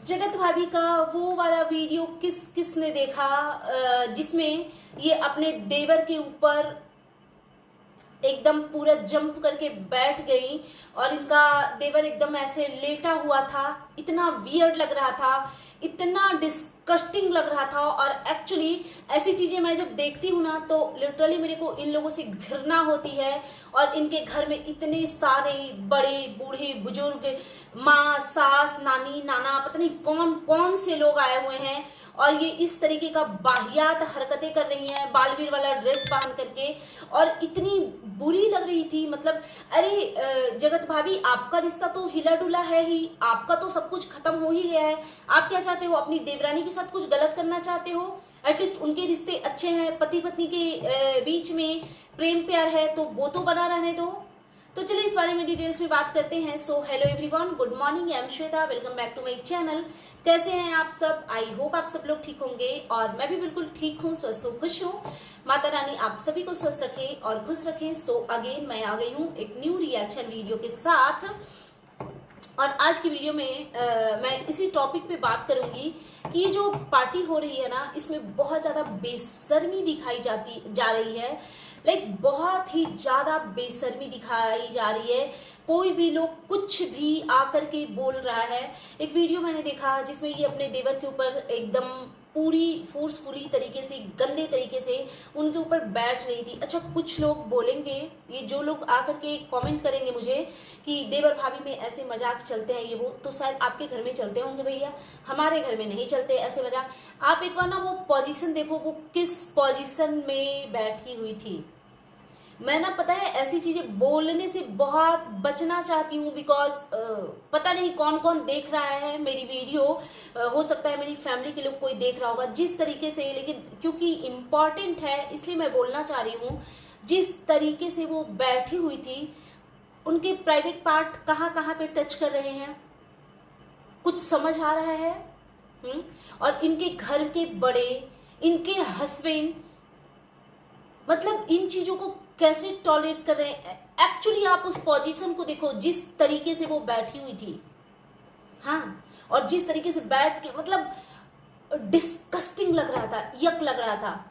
जगत भाभी का वो वाला वीडियो किसने देखा जिसमें ये अपने देवर के ऊपर एकदम पूरा जंप करके बैठ गई और इनका देवर एकदम ऐसे लेटा हुआ था। इतना वियर्ड लग रहा था, इतना डिस्कस्टिंग लग रहा था। और एक्चुअली ऐसी चीजें मैं जब देखती हूँ ना तो लिटरली मेरे को इन लोगों से घृणा होती है। और इनके घर में इतने सारे बड़े बूढ़े बुजुर्ग, माँ, सास, नानी, नाना, पता नहीं कौन कौन से लोग आए हुए हैं और ये इस तरीके का वाहियात हरकतें कर रही हैं बालवीर वाला ड्रेस पहन करके। और इतनी बुरी लग रही थी। मतलब अरे जगत भाभी, आपका रिश्ता तो हिला डुला है ही, आपका तो सब कुछ खत्म हो ही गया है। आप क्या चाहते हो? अपनी देवरानी के साथ कुछ गलत करना चाहते हो? एटलीस्ट उनके रिश्ते अच्छे हैं, पति पत्नी के बीच में प्रेम प्यार है तो वो तो बना रहने दो। तो चलिए इस बारे में डिटेल्स में बात करते हैं। So hello everyone, good morning, I am Shweta, welcome back to my channel. कैसे हैं आप सब? आई होप आप सब लोग ठीक होंगे और मैं भी बिल्कुल ठीक हूँ, स्वस्थ हूँ, खुश हूँ। माता रानी आप सभी को स्वस्थ रखे और खुश रखे। सो अगेन मैं आ गई हूँ एक न्यू रिएक्शन वीडियो के साथ। और आज की वीडियो में मैं इसी टॉपिक पे बात करूंगी कि ये जो पार्टी हो रही है ना, इसमें बहुत ज्यादा बेशर्मी दिखाई जा रही है। लाइक बहुत ही ज्यादा बेशर्मी दिखाई जा रही है। कोई भी लोग कुछ भी आकर के बोल रहा है। एक वीडियो मैंने देखा जिसमें ये अपने देवर के ऊपर एकदम पूरी फोर्सफुली तरीके से, गंदे तरीके से उनके ऊपर बैठ रही थी। अच्छा, कुछ लोग बोलेंगे, ये जो लोग आकर के कमेंट करेंगे मुझे कि देवर भाभी में ऐसे मजाक चलते हैं ये वो, तो शायद आपके घर में चलते होंगे भैया, हमारे घर में नहीं चलते ऐसे मजाक। आप एक बार ना वो पोजीशन देखो, वो किस पोजीशन में बैठी हुई थी। मैं ना, पता है, ऐसी चीजें बोलने से बहुत बचना चाहती हूँ बिकॉज पता नहीं कौन कौन देख रहा है मेरी वीडियो। हो सकता है मेरी फैमिली के लोग कोई देख रहा होगा जिस तरीके से, लेकिन क्योंकि इम्पोर्टेंट है इसलिए मैं बोलना चाह रही हूँ। जिस तरीके से वो बैठी हुई थी, उनके प्राइवेट पार्ट कहाँ कहाँ पे टच कर रहे हैं, कुछ समझ आ रहा है? और इनके घर के बड़े, इनके हस्बैंड, मतलब इन चीजों को कैसे टॉलरेट कर रहे हैं? एक्चुअली आप उस पोजीशन को देखो, जिस तरीके से वो बैठी हुई थी, हाँ, और जिस तरीके से बैठ के, मतलब डिस्कस्टिंग लग रहा था, यक लग रहा था।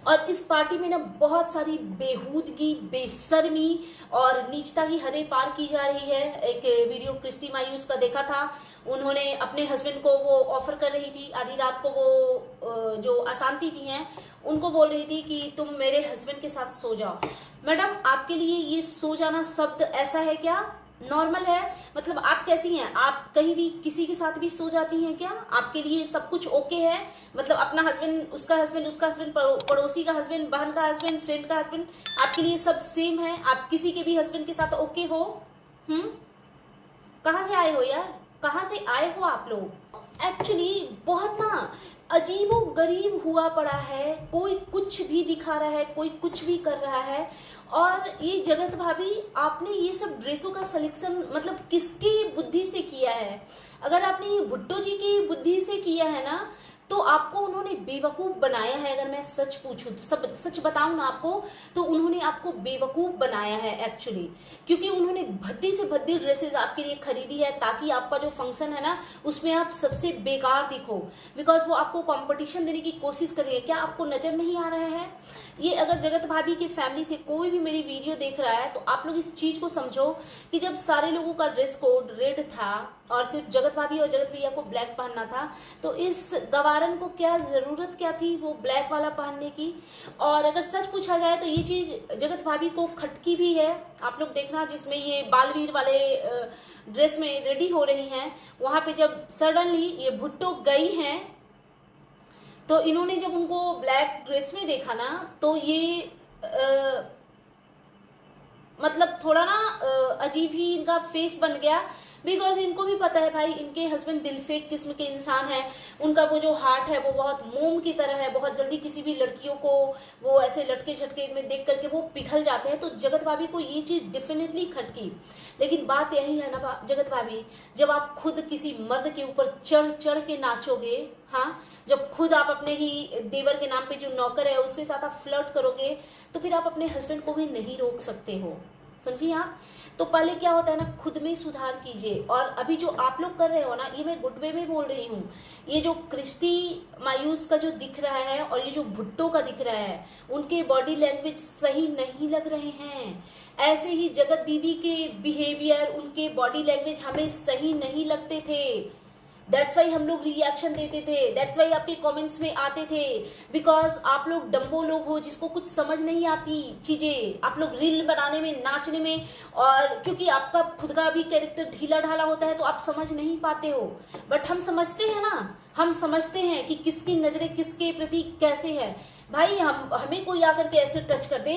और इस पार्टी में ना बहुत सारी बेहूदगी, बेशर्मी और नीचता की हदें पार की जा रही है। एक वीडियो क्रिस्टी मायूस का देखा था, उन्होंने अपने हस्बैंड को वो ऑफर कर रही थी आधी रात को, वो जो अशांति जी हैं उनको बोल रही थी कि तुम मेरे हस्बैंड के साथ सो जाओ। मैडम, आपके लिए ये सो जाना शब्द ऐसा है क्या? नॉर्मल है? मतलब आप कैसी हैं? आप कहीं भी किसी के साथ भी सो जाती हैं क्या? आपके लिए सब कुछ ओके है? मतलब अपना हस्बैंड, उसका हस्बैंड, उसका हस्बैंड, पड़ोसी का हस्बैंड, बहन का हस्बैंड, फ्रेंड का हस्बैंड, आपके लिए सब सेम है? आप किसी के भी हस्बैंड के साथ ओके हो? कहाँ से आए हो यार? कहाँ से आए हो आप लोग? एक्चुअली बहुत ना अजीबो गरीब हुआ पड़ा है। कोई कुछ भी दिखा रहा है, कोई कुछ भी कर रहा है। और ये जगत भाभी, आपने ये सब ड्रेसों का सिलेक्शन मतलब किसकी बुद्धि से किया है? अगर आपने ये भुट्टो जी की बुद्धि से किया है ना, तो आपको उन्होंने बेवकूफ बनाया है। अगर मैं सच पूछूं तो, सब सच बताऊं ना आपको, तो उन्होंने आपको बेवकूफ बनाया है एक्चुअली। क्योंकि उन्होंने भद्दी से भद्दी ड्रेसेस आपके लिए खरीदी है ताकि आपका जो फंक्शन है ना उसमें आप सबसे बेकार दिखो। बिकॉज वो आपको कंपटीशन देने की कोशिश कर रही है। क्या आपको नजर नहीं आ रहा है? ये अगर जगत भाभी की फैमिली से कोई भी मेरी वीडियो देख रहा है तो आप लोग इस चीज को समझो कि जब सारे लोगों का ड्रेस कोड रेड था और सिर्फ जगत भाभी और जगत भैया को ब्लैक पहनना था, तो इस गवारन को क्या जरूरत क्या थी वो ब्लैक वाला पहनने की? और अगर सच पूछा जाए तो ये चीज जगत भाभी को खटकी भी है। आप लोग देखना, जिसमें ये बालवीर वाले ड्रेस में रेडी हो रही हैं, वहां पे जब सडनली ये भुट्टो गई हैं तो इन्होंने जब उनको ब्लैक ड्रेस में देखा ना, तो ये मतलब थोड़ा ना अजीब ही इनका फेस बन गया। बिकॉज इनको भी पता है भाई, इनके हस्बैंड दिलफेक किस्म के इंसान है। उनका वो जो हार्ट है वो बहुत मोम की तरह है, बहुत जल्दी किसी भी लड़कियों को वो ऐसे लटके झटके में देख करके वो पिघल जाते हैं। तो जगत भाभी को ये चीज डेफिनेटली खटकी। लेकिन बात यही है ना जगत भाभी, जब आप खुद किसी मर्द के ऊपर चढ़ चढ़ के नाचोगे, हाँ, जब खुद आप अपने ही देवर के नाम पे जो नौकर है उसके साथ आप फ्लर्ट करोगे, तो फिर आप अपने हस्बैंड को भी नहीं रोक सकते हो। समझिए आप। तो पहले क्या होता है ना, खुद में सुधार कीजिए। और अभी जो आप लोग कर रहे हो ना, ये मैं गुड वे में बोल रही हूँ। ये जो क्रिस्टी मायूस का जो दिख रहा है और ये जो भुट्टो का दिख रहा है, उनके बॉडी लैंग्वेज सही नहीं लग रहे हैं। ऐसे ही जगत दीदी के बिहेवियर, उनके बॉडी लैंग्वेज हमें सही नहीं लगते थे। दैट्स वाई हम लोग रिएक्शन देते थे, दैट्स वाई आपके कमेंट्स में आते थे, बिकॉज आप लोग डम्बो लोग हो जिसको कुछ समझ नहीं आती चीजें। आप लोग रील बनाने में, नाचने में, और क्योंकि आपका खुद का भी कैरेक्टर ढीला ढाला होता है तो आप समझ नहीं पाते हो। बट हम समझते हैं ना, हम समझते हैं कि किसकी नजरें किसके प्रति कैसे है। भाई हमें कोई आकर के ऐसे टच कर दे,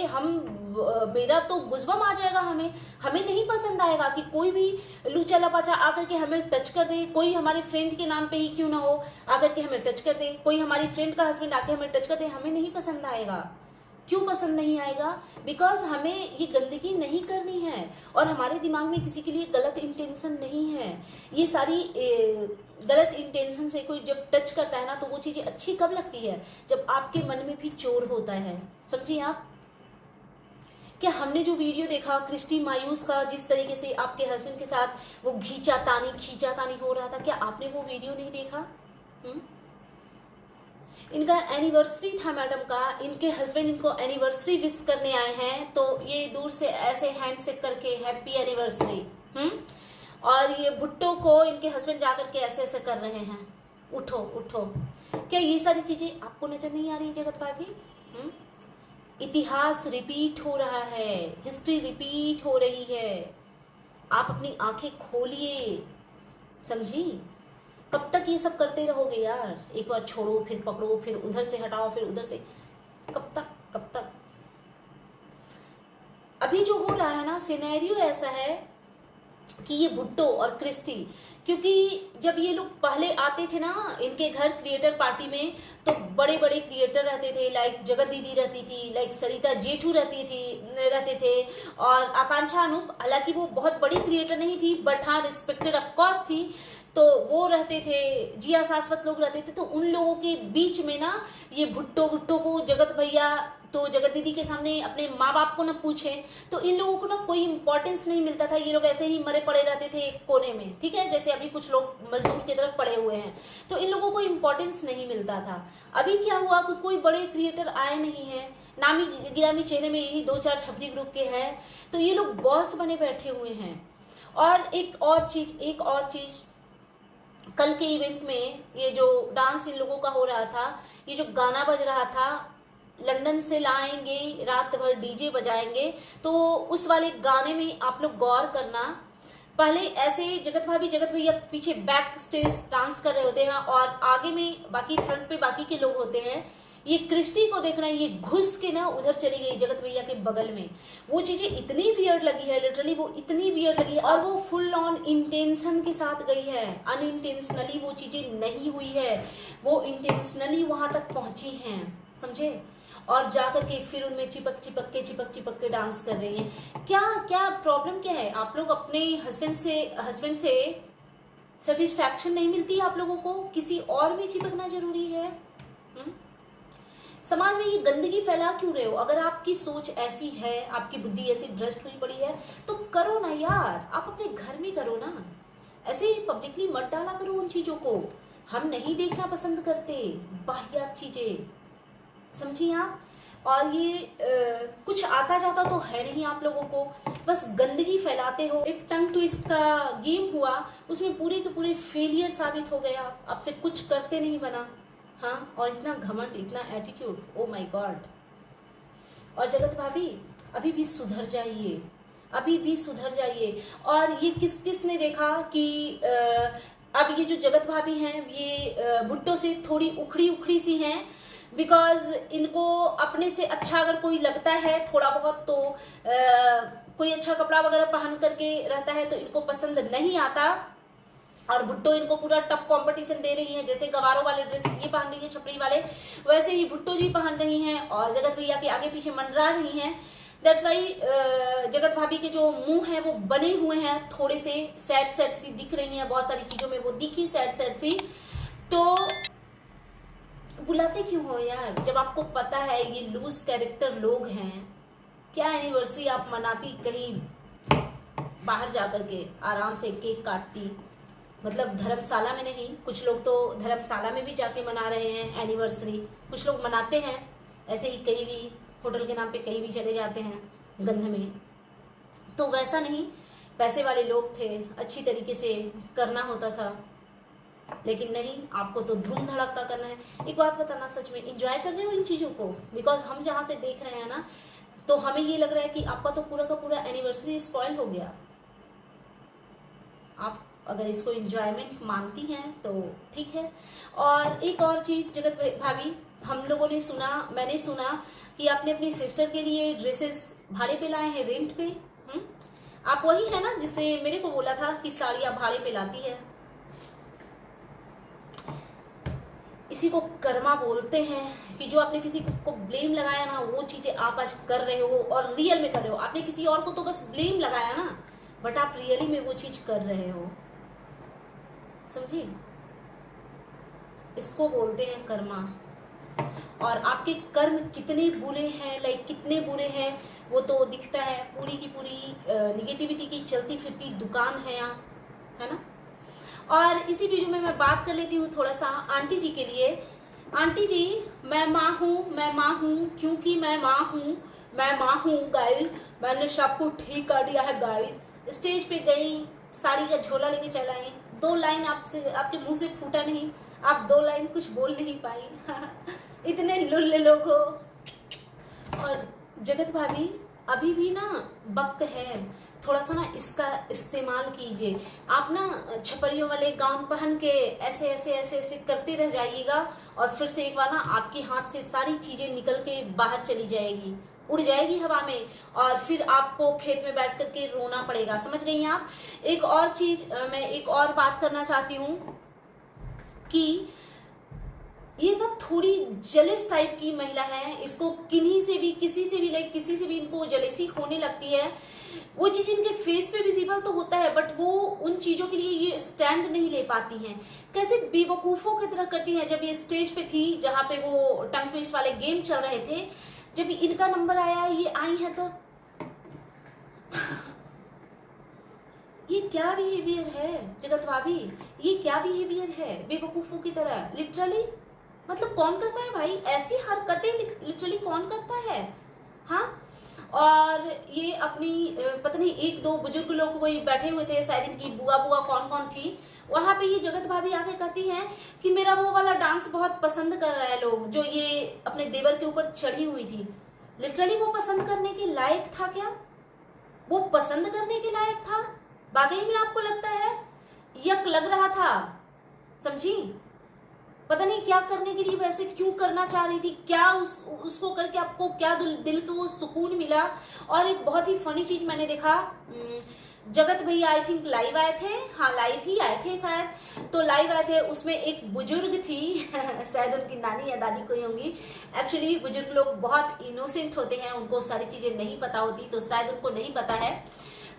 मेरा तो गुजबम आ जाएगा। हमें नहीं पसंद आएगा कि कोई भी लूचा लपाचा आकर के हमें टच कर दे। कोई हमारे फ्रेंड के नाम पे ही क्यों ना हो, आकर के हमें टच कर दे। कोई हमारी फ्रेंड का हस्बैंड आके हमें टच कर दे, हमें नहीं पसंद आएगा। क्यों पसंद नहीं आएगा? बिकॉज हमें ये गंदगी नहीं करनी है और हमारे दिमाग में किसी के लिए गलत इंटेंशन नहीं है। ये सारी गलत इंटेंशन से कोई जब टच करता है ना, तो वो चीजें अच्छी कब लगती है? जब आपके मन में भी चोर होता है। समझिए आप। क्या हमने जो वीडियो देखा क्रिस्टी मायूस का, जिस तरीके से आपके हस्बैंड के साथ वो खींचातानी हो रहा था, क्या आपने वो वीडियो नहीं देखा? इनका एनिवर्सरी था मैडम का, इनके हस्बैंड इनको एनिवर्सरी विश करने आए हैं, तो ये दूर से ऐसे हैंड शेक करके हैप्पी एनिवर्सरी। और ये भुट्टो को इनके हस्बैंड जाकर के ऐसे ऐसे कर रहे हैं, उठो उठो। क्या ये सारी चीजें आपको नजर नहीं आ रही जगत भाभी? इतिहास रिपीट हो रहा है, हिस्ट्री रिपीट हो रही है। आप अपनी आंखें खोलिए, समझी? कब तक ये सब करते रहोगे यार? एक बार छोड़ो, फिर पकड़ो, फिर उधर से हटाओ, फिर उधर से, कब तक? अभी जो हो रहा है ना, सिनेरियो ऐसा है कि ये भुट्टो और क्रिस्टी, क्योंकि जब ये लोग पहले आते थे ना इनके घर क्रिएटर पार्टी में, तो बड़े बड़े क्रिएटर रहते थे, लाइक जगत दीदी रहती थी, लाइक सरिता जेठू रहते थे, और आकांक्षा अनूप। हालांकि वो बहुत बड़ी क्रिएटर नहीं थी, बट हाँ रिस्पेक्टेड ऑफकोर्स थी, तो वो रहते थे। जिया शाश्वत लोग रहते थे। तो उन लोगों के बीच में ना ये भुट्टो को जगत भैया, तो जगत दीदी के सामने अपने माँ बाप को ना पूछे, तो इन लोगों को ना कोई इंपॉर्टेंस नहीं मिलता था। ये लोग ऐसे ही मरे पड़े रहते थे एक कोने में, ठीक है, जैसे अभी कुछ लोग मजदूर की तरफ पड़े हुए हैं, तो इन लोगों को इंपॉर्टेंस नहीं मिलता था। अभी क्या हुआ कि कोई बड़े क्रिएटर आए नहीं है, नामी गिरामी चेहरे में यही 2-4 छपरी ग्रुप के हैं, तो ये लोग बॉस बने बैठे हुए हैं। और एक और चीज, कल के इवेंट में ये जो डांस इन लोगों का हो रहा था, ये जो गाना बज रहा था, लंदन से लाएंगे, रात भर डीजे बजाएंगे, तो उस वाले गाने में आप लोग गौर करना। पहले ऐसे जगत भैया पीछे बैक स्टेज डांस कर रहे होते हैं और आगे में बाकी फ्रंट पे बाकी के लोग होते हैं। ये क्रिस्टी को देखना, ये घुस के ना उधर चली गई जगत भैया के बगल में। वो चीजें इतनी वियर्ड लगी है, लिटरली वो इतनी वियर्ड लगी है, और वो फुल ऑन इंटेंशन के साथ गई है, अनइंटेंशनली वो चीजें नहीं हुई है, वो इंटेंशनली वहां तक पहुंची हैं, समझे? और जाकर के फिर उनमें चिपक के डांस कर रही हैं। क्या प्रॉब्लम क्या है? आप लोग अपने हस्बैंड से सेटिस्फैक्शन नहीं मिलती आप लोगों को? किसी और में चिपकना जरूरी है? समाज में ये गंदगी फैला क्यों रहे हो? अगर आपकी सोच ऐसी है, आपकी बुद्धि ऐसी भ्रष्ट हुई पड़ी है, तो करो ना यार, आप अपने घर में करो ना, ऐसे पब्लिकली मत डाला करो उन चीजों को। हम नहीं देखना पसंद करते बाह्यात चीजें, समझिए आप। और ये कुछ आता जाता तो है नहीं आप लोगों को, बस गंदगी फैलाते हो। एक टंग ट्विस्ट का गेम हुआ, उसमें पूरे के पूरे फेलियर साबित हो गया, आपसे कुछ करते नहीं बना। हाँ, और इतना घमंड, इतना एटीट्यूड, ओ माय गॉड। और जगत भाभी अभी भी सुधर जाइए, अभी भी सुधर जाइए। और ये किसने देखा कि अब ये जो जगत भाभी हैं, ये भुट्टो से थोड़ी उखड़ी सी हैं, बिकॉज इनको अपने से अच्छा अगर कोई लगता है थोड़ा बहुत, तो कोई अच्छा कपड़ा वगैरह पहन करके रहता है तो इनको पसंद नहीं आता। और भुट्टो इनको पूरा टफ कंपटीशन दे रही है, जैसे गवारों वाले ड्रेस ये पहन रही है छपरी वाले, वैसे ही भुट्टो जी पहन रही हैं और जगत भैया के आगे पीछे मंडरा रही हैं। दैट्स वाई जगत भाभी के जो मुंह है वो बने हुए हैं, थोड़े से सैड सी दिख रही हैं, बहुत सारी चीजों में वो दिखी सैड सी। तो बुलाते क्यों हो यार, जब आपको पता है ये लूज कैरेक्टर लोग हैं? क्या एनिवर्सरी आप मनाती, कहीं बाहर जा करके आराम से केक काटती, मतलब धर्मशाला में नहीं, कुछ लोग तो धर्मशाला में भी जाके मना रहे हैं एनिवर्सरी, कुछ लोग मनाते हैं ऐसे ही कहीं भी होटल के नाम पे कहीं भी चले जाते हैं गंध में। तो वैसा नहीं, पैसे वाले लोग थे, अच्छी तरीके से करना होता था, लेकिन नहीं, आपको तो धूम धड़ाका करना है। एक बात बताना, सच में एंजॉय कर रहे हो इन चीज़ों को? बिकॉज हम जहाँ से देख रहे हैं ना, तो हमें ये लग रहा है कि आपका तो पूरा का पूरा एनिवर्सरी स्पॉइल हो गया। आप अगर इसको एंजॉयमेंट मानती हैं तो ठीक है। और एक और चीज़ जगत भाभी, हम लोगों ने सुना, मैंने सुना कि आपने अपनी सिस्टर के लिए ड्रेसेस भाड़े पे लाए हैं, रेंट पे। आप वही है ना जिसने मेरे को बोला था कि साड़ियाँ भाड़े पे लाती है? इसी को कर्मा बोलते हैं, कि जो आपने किसी को ब्लेम लगाया ना, वो चीजें आप आज कर रहे हो और रियल में कर रहे हो। आपने किसी और को तो बस ब्लेम लगाया ना, बट आप रियली में वो चीज कर रहे हो, समझिए? इसको बोलते हैं कर्मा। और आपके कर्म कितने बुरे हैं, लाइक कितने बुरे हैं, वो तो दिखता है। पूरी की पूरी निगेटिविटी की चलती फिरती दुकान है यहाँ, है ना। और इसी वीडियो में मैं बात कर लेती हूँ थोड़ा सा आंटी जी के लिए। आंटी जी, मैं माँ हूँ, मैं माँ हूँ, क्योंकि मैं माँ हूँ, मैं माँ हूँ गाइस। मैंने सबको ठीक कर दिया है गाइस। स्टेज पे गई, साड़ी का झोला लेके चल आई, 2 लाइन आपसे, आपके मुंह से फूटा नहीं, आप 2 लाइन कुछ बोल नहीं पाई। इतने लुल्ले लोग हो। और जगत भाभी, अभी भी ना वक्त है, थोड़ा सा ना इसका इस्तेमाल कीजिए। आप ना छपरियों वाले गाउन पहन के ऐसे ऐसे ऐसे ऐसे करते रह जाइएगा, और फिर से एक बार ना आपके हाथ से सारी चीजें निकल के बाहर चली जाएगी, उड़ जाएगी हवा में, और फिर आपको खेत में बैठ करके रोना पड़ेगा। समझ गई हैं आप? एक और चीज, मैं एक और बात करना चाहती हूँ कि ये ना थोड़ी जेलस टाइप की महिला है। इसको किन्हीं से भी, किसी से भी, लाइक किसी से भी इनको जेलसी होने लगती है। वो चीज इनके फेस पे विजिबल तो होता है, बट वो उन चीजों के लिए ये स्टैंड नहीं ले पाती हैं। कैसे बेवकूफों की तरह करती हैं। जब ये स्टेज पे थी, जहां पे वो टंग ट्विस्ट वाले गेम चल रहे थे, जब इनका नंबर आया, ये आई है, तो ये क्या बिहेवियर है जगत भाभी? ये क्या बिहेवियर है बेवकूफों की तरह? लिटरली, मतलब कौन करता है भाई ऐसी हरकतें? लिटरली कौन करता है? हाँ। और ये अपनी पता नहीं 1-2 बुजुर्ग लोग कोई बैठे हुए थे, शायद इनकी बुआ बुआ कौन कौन थी, वहां पे ये जगत भाभी आके कहती हैं कि मेरा वो वाला डांस बहुत पसंद कर रहा है लोग, जो ये अपने देवर के ऊपर चढ़ी हुई थी। लिटरली वो पसंद करने के लायक था क्या? वो पसंद करने के लायक था? वाकई में आपको लगता है? यक लग रहा था, समझी? पता नहीं क्या करने के लिए, वैसे क्यों करना चाह रही थी, क्या उसको करके आपको क्या दिल को वो सुकून मिला। और एक बहुत ही फनी चीज मैंने देखा, जगत भैया आई थिंक लाइव आए थे, हाँ लाइव ही आए थे शायद, तो लाइव आए थे, उसमें एक बुजुर्ग थी शायद उनकी नानी या दादी कोई होंगी। एक्चुअली बुजुर्ग लोग बहुत इनोसेंट होते हैं, उनको सारी चीजें नहीं पता होती, तो शायद उनको नहीं पता है।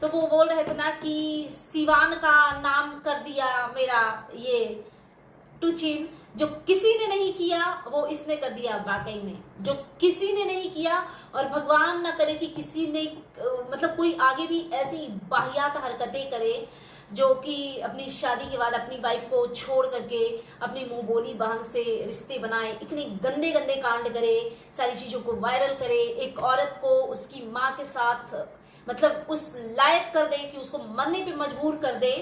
तो वो बोल रहे थे ना कि सिवान का नाम कर दिया मेरा ये टुचिन, जो किसी ने नहीं किया वो इसने कर दिया। वाकई में जो किसी ने नहीं किया, और भगवान ना करे कि किसी ने, मतलब कोई आगे भी ऐसी वाहियात हरकतें करे, जो कि अपनी शादी के बाद अपनी वाइफ को छोड़ करके अपनी मुंह बोली बहन से रिश्ते बनाए, इतने गंदे गंदे कांड करे, सारी चीजों को वायरल करे, एक औरत को उसकी माँ के साथ मतलब उस लायक कर दे कि उसको मरने पे मजबूर कर दे।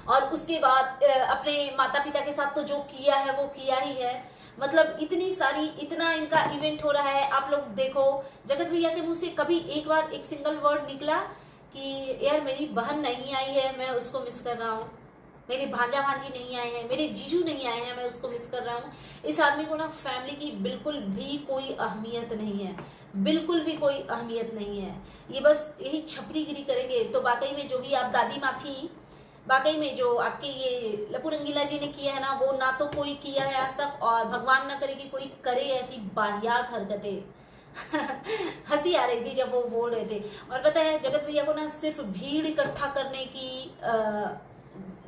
और उसके बाद अपने माता पिता के साथ तो जो किया है वो किया ही है। मतलब इतनी सारी, इतना इनका इवेंट हो रहा है। आप लोग देखो, जगत भैया के मुंह से कभी एक बार एक सिंगल वर्ड निकला कि यार मेरी बहन नहीं आई है, मैं उसको मिस कर रहा हूँ, मेरे भांजा भांजी नहीं आए हैं, मेरे जीजू नहीं आए हैं, मैं उसको मिस कर रहा हूँ। इस आदमी को ना फैमिली की बिल्कुल भी कोई अहमियत नहीं है, बिल्कुल भी कोई अहमियत नहीं है। ये बस यही छपरीगिरी करेंगे। तो वाकई में जो भी आप दादी माँ थी, वाकई में जो आपके ये लपू रंगीला जी ने किया है ना, वो ना तो कोई किया है आज तक, और भगवान ना करे कि कोई करे ऐसी वाहियात हरकतें। हंसी आ रही थी जब वो बोल रहे थे। और पता है जगत भैया को ना सिर्फ भीड़ इकट्ठा करने की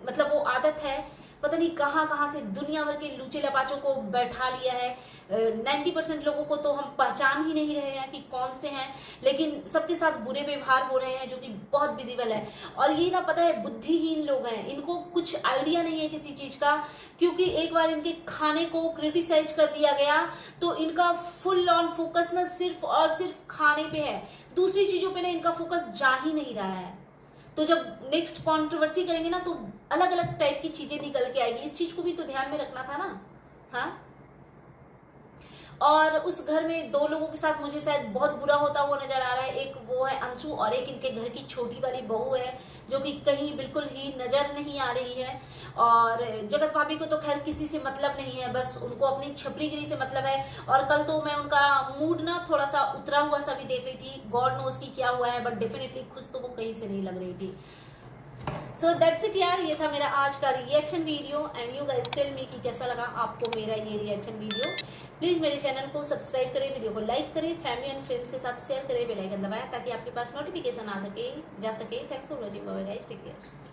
मतलब वो आदत है, पता नहीं कहाँ कहाँ से दुनिया भर के लूचे लपाचों को बैठा लिया है। 90% लोगों को तो हम पहचान ही नहीं रहे हैं कि कौन से हैं, लेकिन सबके साथ बुरे व्यवहार हो रहे हैं, जो कि बहुत विजिबल है। और ये ना पता है बुद्धिहीन लोग हैं, इनको कुछ आइडिया नहीं है किसी चीज का, क्योंकि एक बार इनके खाने को क्रिटिसाइज कर दिया गया तो इनका फुल ऑन फोकस ना सिर्फ और सिर्फ खाने पे है, दूसरी चीजों पे ना इनका फोकस जा ही नहीं रहा है। तो जब नेक्स्ट कंट्रोवर्सी करेंगे ना तो अलग अलग टाइप की चीजें निकल के आएगी, इस चीज को भी तो ध्यान में रखना था ना। हाँ, और उस घर में 2 लोगों के साथ मुझे शायद बहुत बुरा होता हुआ नजर आ रहा है। एक वो है अंशु और एक इनके घर की छोटी वाली बहू है, जो कि कहीं बिल्कुल ही नजर नहीं आ रही है। और जगत भाभी को तो खैर किसी से मतलब नहीं है, बस उनको अपनी छपरीगिरी से मतलब है। और कल तो मैं उनका मूड ना थोड़ा सा उतरा हुआ सा भी देख रही थी, गॉड नोज की क्या हुआ है, बट डेफिनेटली खुश तो वो कहीं से नहीं लग रही थी। सो दैट्स इट यार, ये था मेरा आज का reaction video. And you guys tell me कि कैसा लगा आपको मेरा ये रिएक्शन वीडियो। प्लीज मेरे चैनल को सब्सक्राइब करें, वीडियो को लाइक करें, फैमिली एंड फ्रेंड्स के साथ शेयर करें, बेल आइकन दबाएं ताकि आपके पास नोटिफिकेशन आ सके जा सके। Thanks for watching, bye guys, take care.